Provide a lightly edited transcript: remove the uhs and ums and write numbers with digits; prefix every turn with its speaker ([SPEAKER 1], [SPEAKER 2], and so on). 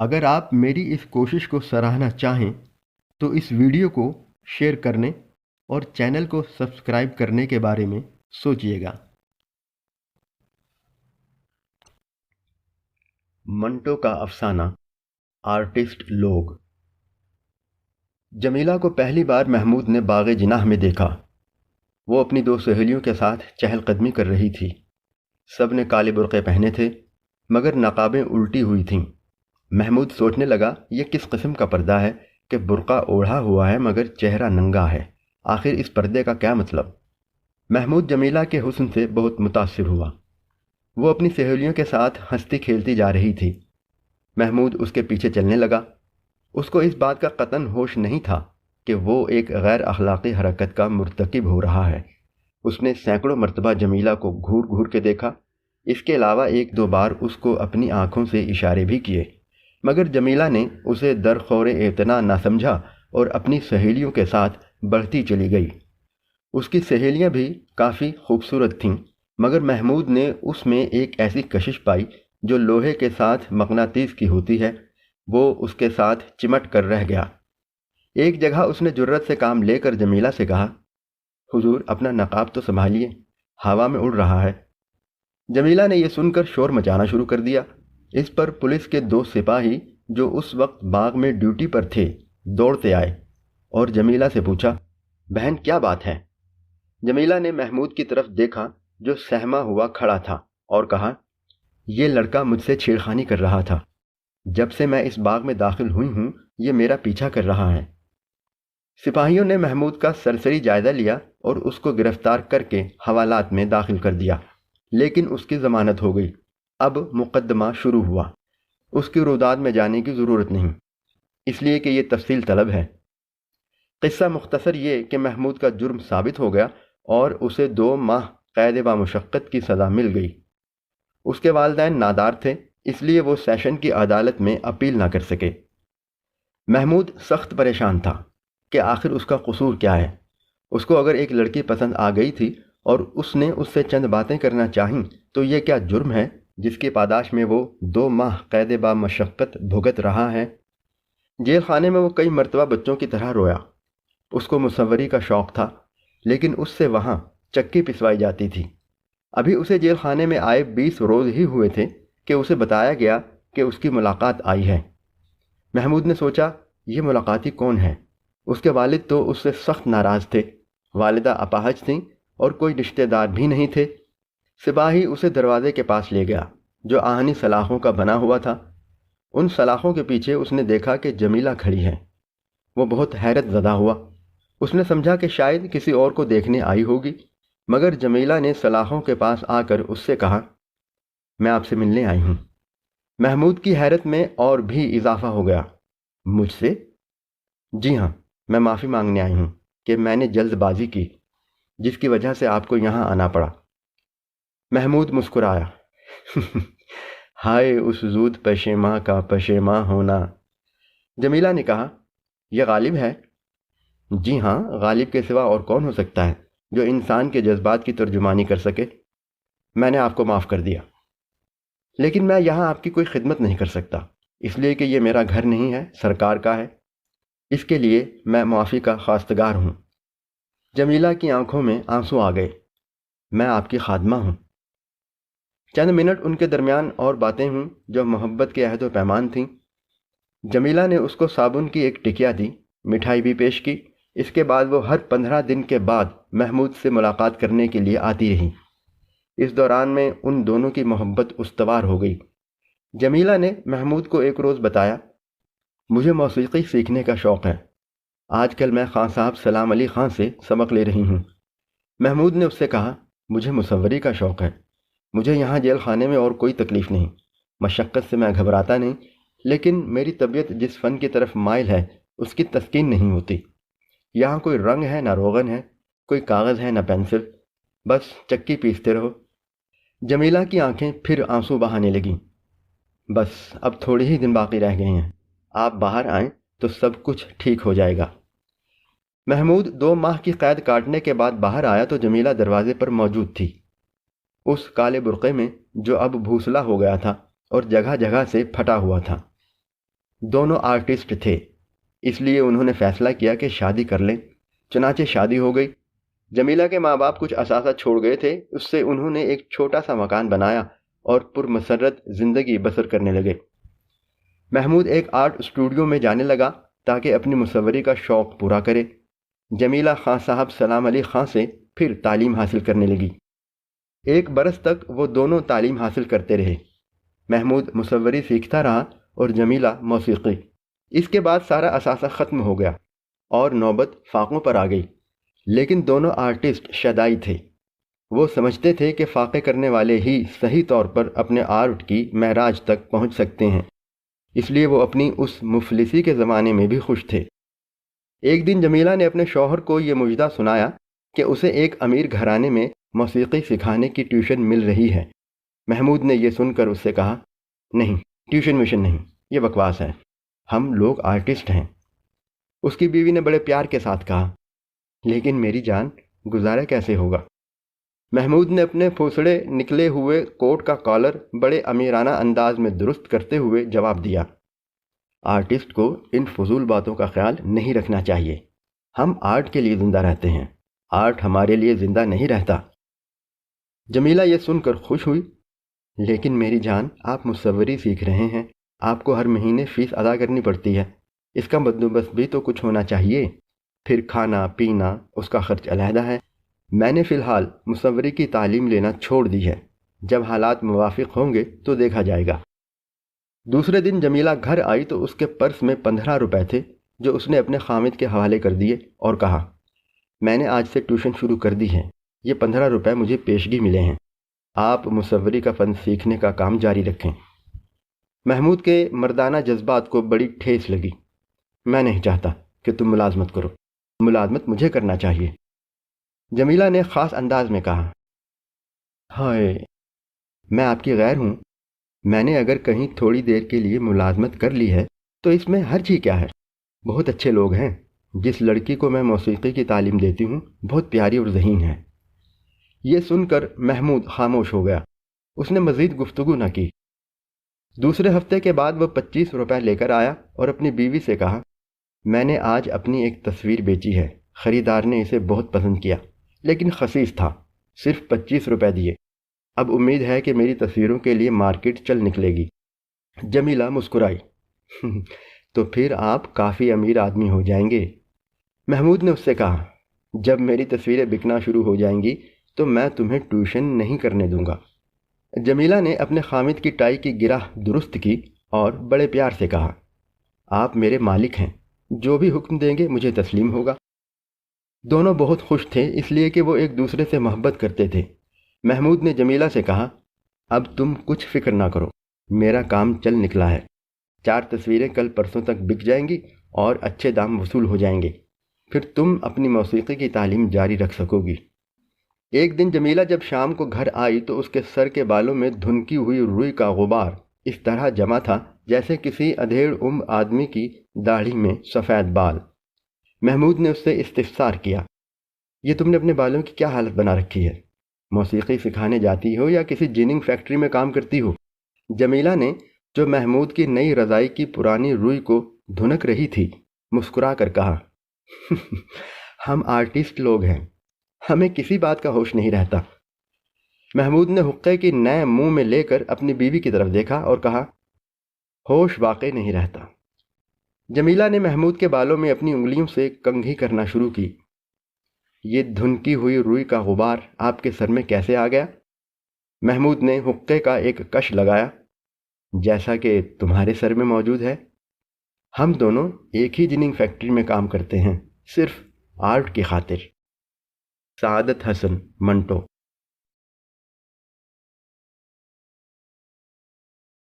[SPEAKER 1] اگر آپ میری اس کوشش کو سراہنا چاہیں تو اس ویڈیو کو شیئر کرنے اور چینل کو سبسکرائب کرنے کے بارے میں سوچئے گا۔ منٹو کا افسانہ، آرٹسٹ لوگ۔ جمیلہ کو پہلی بار محمود نے باغ جناح میں دیکھا۔ وہ اپنی دو سہیلیوں کے ساتھ چہل قدمی کر رہی تھی۔ سب نے کالے برقعے پہنے تھے مگر نقابیں الٹی ہوئی تھیں۔ محمود سوچنے لگا، یہ کس قسم کا پردہ ہے کہ برقع اوڑھا ہوا ہے مگر چہرہ ننگا ہے؟ آخر اس پردے کا کیا مطلب؟ محمود جمیلہ کے حسن سے بہت متاثر ہوا۔ وہ اپنی سہیلیوں کے ساتھ ہنستی کھیلتی جا رہی تھی۔ محمود اس کے پیچھے چلنے لگا۔ اس کو اس بات کا قطعاً ہوش نہیں تھا کہ وہ ایک غیر اخلاقی حرکت کا مرتکب ہو رہا ہے۔ اس نے سینکڑوں مرتبہ جمیلہ کو گھور گھور کے دیکھا۔ اس کے علاوہ ایک دو بار اس کو اپنی آنکھوں سے اشارے بھی کیے، مگر جمیلہ نے اسے درخور اعتنا نہ سمجھا اور اپنی سہیلیوں کے ساتھ بڑھتی چلی گئی۔ اس کی سہیلیاں بھی کافی خوبصورت تھیں، مگر محمود نے اس میں ایک ایسی کشش پائی جو لوہے کے ساتھ مغناطیس کی ہوتی ہے۔ وہ اس کے ساتھ چمٹ کر رہ گیا۔ ایک جگہ اس نے جرأت سے کام لے کر جمیلہ سے کہا، حضور اپنا نقاب تو سنبھالیے، ہوا میں اڑ رہا ہے۔ جمیلہ نے یہ سن کر شور مچانا شروع کر دیا۔ اس پر پولیس کے دو سپاہی جو اس وقت باغ میں ڈیوٹی پر تھے دوڑتے آئے اور جمیلہ سے پوچھا، بہن کیا بات ہے؟ جمیلہ نے محمود کی طرف دیکھا جو سہما ہوا کھڑا تھا اور کہا، یہ لڑکا مجھ سے چھیڑخانی کر رہا تھا۔ جب سے میں اس باغ میں داخل ہوئی ہوں یہ میرا پیچھا کر رہا ہے۔ سپاہیوں نے محمود کا سرسری جائزہ لیا اور اس کو گرفتار کر کے حوالات میں داخل کر دیا، لیکن اس کی ضمانت ہو گئی۔ اب مقدمہ شروع ہوا۔ اس کی روداد میں جانے کی ضرورت نہیں، اس لیے کہ یہ تفصیل طلب ہے۔ قصہ مختصر یہ کہ محمود کا جرم ثابت ہو گیا اور اسے 2 ماہ قید بامشقت کی سزا مل گئی۔ اس کے والدین نادار تھے، اس لیے وہ سیشن کی عدالت میں اپیل نہ کر سکے۔ محمود سخت پریشان تھا کہ آخر اس کا قصور کیا ہے۔ اس کو اگر ایک لڑکی پسند آ گئی تھی اور اس نے اس سے چند باتیں کرنا چاہیں تو یہ کیا جرم ہے جس کی پاداش میں وہ 2 ماہ قید بامشقت بھگت رہا ہے؟ جیل خانے میں وہ کئی مرتبہ بچوں کی طرح رویا۔ اس کو مصوری کا شوق تھا، لیکن اس سے وہاں چکی پسوائی جاتی تھی۔ ابھی اسے جیل خانے میں آئے 20 روز ہی ہوئے تھے کہ اسے بتایا گیا کہ اس کی ملاقات آئی ہے۔ محمود نے سوچا، یہ ملاقاتی کون ہے؟ اس کے والد تو اس سے سخت ناراض تھے، والدہ اپاہج تھیں اور کوئی رشتہ دار بھی نہیں تھے۔ سپاہی اسے دروازے کے پاس لے گیا جو آہنی سلاخوں کا بنا ہوا تھا۔ ان سلاخوں کے پیچھے اس نے دیکھا کہ جمیلہ کھڑی ہے۔ وہ بہت حیرت زدہ ہوا۔ اس نے سمجھا کہ شاید کسی اور کو دیکھنے آئی ہوگی، مگر جمیلہ نے سلاخوں کے پاس آ کر اس سے کہا، میں آپ سے ملنے آئی ہوں۔ محمود کی حیرت میں اور بھی اضافہ ہو گیا۔ مجھ سے؟ جی ہاں، میں معافی مانگنے آئی ہوں کہ میں نے جلد بازی کی جس کی وجہ سے آپ کو یہاں آنا پڑا۔ محمود مسکرایا، ہائے اس زود پشیماں کا پشیماں ہونا۔ جمیلہ نے کہا، یہ غالب ہے؟ جی ہاں، غالب کے سوا اور کون ہو سکتا ہے جو انسان کے جذبات کی ترجمانی کر سکے؟ میں نے آپ کو معاف کر دیا، لیکن میں یہاں آپ کی کوئی خدمت نہیں کر سکتا، اس لیے کہ یہ میرا گھر نہیں ہے، سرکار کا ہے۔ اس کے لیے میں معافی کا خواستگار ہوں۔ جمیلہ کی آنکھوں میں آنسو آ گئے۔ میں آپ کی خادمہ ہوں۔ چند منٹ ان کے درمیان اور باتیں ہوں جو محبت کے عہد و پیمان تھیں۔ جمیلہ نے اس کو صابن کی ایک ٹکیا دی، مٹھائی بھی پیش کی۔ اس کے بعد وہ ہر 15 دن کے بعد محمود سے ملاقات کرنے کے لیے آتی رہی۔ اس دوران میں ان دونوں کی محبت استوار ہو گئی۔ جمیلہ نے محمود کو ایک روز بتایا، مجھے موسیقی سیکھنے کا شوق ہے، آج کل میں خان صاحب سلام علی خان سے سبق لے رہی ہوں۔ محمود نے اس سے کہا، مجھے مصوری کا شوق ہے، مجھے یہاں جیل خانے میں اور کوئی تکلیف نہیں، مشقت سے میں گھبراتا نہیں، لیکن میری طبیعت جس فن کی طرف مائل ہے اس کی تسکین نہیں ہوتی۔ یہاں کوئی رنگ ہے نہ روغن ہے، کوئی کاغذ ہے نہ پینسل، بس چکی پیستے رہو۔ جمیلہ کی آنکھیں پھر آنسو بہانے لگیں۔ بس اب تھوڑے ہی دن باقی رہ گئے ہیں، آپ باہر آئیں تو سب کچھ ٹھیک ہو جائے گا۔ محمود 2 ماہ کی قید کاٹنے کے بعد باہر آیا تو جمیلہ دروازے پر موجود تھی، اس کالے برقعے میں جو اب بھوسلا ہو گیا تھا اور جگہ جگہ سے پھٹا ہوا تھا۔ دونوں آرٹسٹ تھے، اس لیے انہوں نے فیصلہ کیا کہ شادی کر لیں۔ چنانچہ شادی ہو گئی۔ جمیلہ کے ماں باپ کچھ اثاثہ چھوڑ گئے تھے، اس سے انہوں نے ایک چھوٹا سا مکان بنایا اور پرمسرت زندگی بسر کرنے لگے۔ محمود ایک آرٹ اسٹوڈیو میں جانے لگا تاکہ اپنی مصوری کا شوق پورا کرے۔ جمیلہ خان صاحب سلام علی خان سے پھر تعلیم حاصل کرنے لگی۔ 1 برس تک وہ دونوں تعلیم حاصل کرتے رہے۔ محمود مصوری سیکھتا رہا اور جمیلہ موسیقی۔ اس کے بعد سارا اثاثہ ختم ہو گیا اور نوبت فاقوں پر آ گئی، لیکن دونوں آرٹسٹ شدائی تھے۔ وہ سمجھتے تھے کہ فاقے کرنے والے ہی صحیح طور پر اپنے آرٹ کی معراج تک پہنچ سکتے ہیں، اس لیے وہ اپنی اس مفلسی کے زمانے میں بھی خوش تھے۔ ایک دن جمیلہ نے اپنے شوہر کو یہ مجدہ سنایا کہ اسے ایک امیر گھرانے میں موسیقی سکھانے کی ٹیوشن مل رہی ہے۔ محمود نے یہ سن کر اس سے کہا، نہیں، ٹیوشن ویشن نہیں، یہ بکواس ہے، ہم لوگ آرٹسٹ ہیں۔ اس کی بیوی نے بڑے پیار کے ساتھ کہا، لیکن میری جان، گزارا کیسے ہوگا؟ محمود نے اپنے پھوسڑے نکلے ہوئے کوٹ کا کالر بڑے امیرانہ انداز میں درست کرتے ہوئے جواب دیا، آرٹسٹ کو ان فضول باتوں کا خیال نہیں رکھنا چاہیے۔ ہم آرٹ کے لیے زندہ رہتے ہیں، آرٹ ہمارے لیے زندہ نہیں رہتا۔ جمیلہ یہ سن کر خوش ہوئی، لیکن میری جان، آپ مصوری سیکھ رہے ہیں، آپ کو ہر مہینے فیس ادا کرنی پڑتی ہے، اس کا بندوبست بھی تو کچھ ہونا چاہیے، پھر کھانا پینا اس کا خرچ علیحدہ ہے۔ میں نے فی الحال مصوری کی تعلیم لینا چھوڑ دی ہے، جب حالات موافق ہوں گے تو دیکھا جائے گا۔ دوسرے دن جمیلہ گھر آئی تو اس کے پرس میں 15 روپے تھے جو اس نے اپنے خامد کے حوالے کر دیے اور کہا، میں نے آج سے ٹیوشن شروع کر دی ہے، یہ 15 روپے مجھے پیشگی ملے ہیں، آپ مصوری کا فن سیکھنے کا کام جاری رکھیں۔ محمود کے مردانہ جذبات کو بڑی ٹھیس لگی۔ میں نہیں چاہتا کہ تم ملازمت کرو، ملازمت مجھے کرنا چاہیے۔ جمیلہ نے خاص انداز میں کہا، ہائے، میں آپ کی غیر ہوں، میں نے اگر کہیں تھوڑی دیر کے لیے ملازمت کر لی ہے تو اس میں حرج ہی کیا ہے؟ بہت اچھے لوگ ہیں، جس لڑکی کو میں موسیقی کی تعلیم دیتی ہوں بہت پیاری اور ذہین ہے۔ یہ سن کر محمود خاموش ہو گیا، اس نے مزید گفتگو نہ کی۔ دوسرے ہفتے کے بعد وہ 25 روپے لے کر آیا اور اپنی بیوی سے کہا، میں نے آج اپنی ایک تصویر بیچی ہے، خریدار نے اسے بہت پسند کیا، لیکن خسیس تھا، صرف 25 روپے دیے۔ اب امید ہے کہ میری تصویروں کے لیے مارکیٹ چل نکلے گی۔ جمیلہ مسکرائی، تو پھر آپ کافی امیر آدمی ہو جائیں گے۔ محمود نے اس سے کہا، جب میری تصویریں بکنا شروع ہو جائیں گی تو میں تمہیں ٹیوشن نہیں کرنے دوں گا۔ جمیلہ نے اپنے خامد کی ٹائی کی گرہ درست کی اور بڑے پیار سے کہا، آپ میرے مالک ہیں، جو بھی حکم دیں گے مجھے تسلیم ہوگا۔ دونوں بہت خوش تھے، اس لیے کہ وہ ایک دوسرے سے محبت کرتے تھے۔ محمود نے جمیلہ سے کہا، اب تم کچھ فکر نہ کرو، میرا کام چل نکلا ہے، 4 تصویریں کل پرسوں تک بک جائیں گی اور اچھے دام وصول ہو جائیں گے، پھر تم اپنی موسیقی کی تعلیم جاری رکھ سکو گی۔ ایک دن جمیلہ جب شام کو گھر آئی تو اس کے سر کے بالوں میں دھنکی ہوئی روئی کا غبار اس طرح جمع تھا جیسے کسی ادھیڑ آدمی کی داڑھی میں سفید بال۔ محمود نے اس سے استفسار کیا، یہ تم نے اپنے بالوں کی کیا حالت بنا رکھی ہے؟ موسیقی سکھانے جاتی ہو یا کسی جیننگ فیکٹری میں کام کرتی ہو؟ جمیلہ نے، جو محمود کی نئی رضائی کی پرانی روئی کو دھنک رہی تھی، مسکرا کر کہا، ہم آرٹسٹ لوگ ہیں، ہمیں کسی بات کا ہوش نہیں رہتا۔ محمود نے حقے کی نئے منہ میں لے کر اپنی بیوی کی طرف دیکھا اور کہا، ہوش واقعی نہیں رہتا۔ جمیلہ نے محمود کے بالوں میں اپنی انگلیوں سے کنگھی کرنا شروع کی۔ یہ دھنکی ہوئی روئی کا غبار آپ کے سر میں کیسے آ گیا؟ محمود نے حقے کا ایک کش لگایا، جیسا کہ تمہارے سر میں موجود ہے۔ ہم دونوں ایک ہی جیننگ فیکٹری میں کام کرتے ہیں، صرف آرٹ کی خاطر۔ سعادت حسن، منٹو۔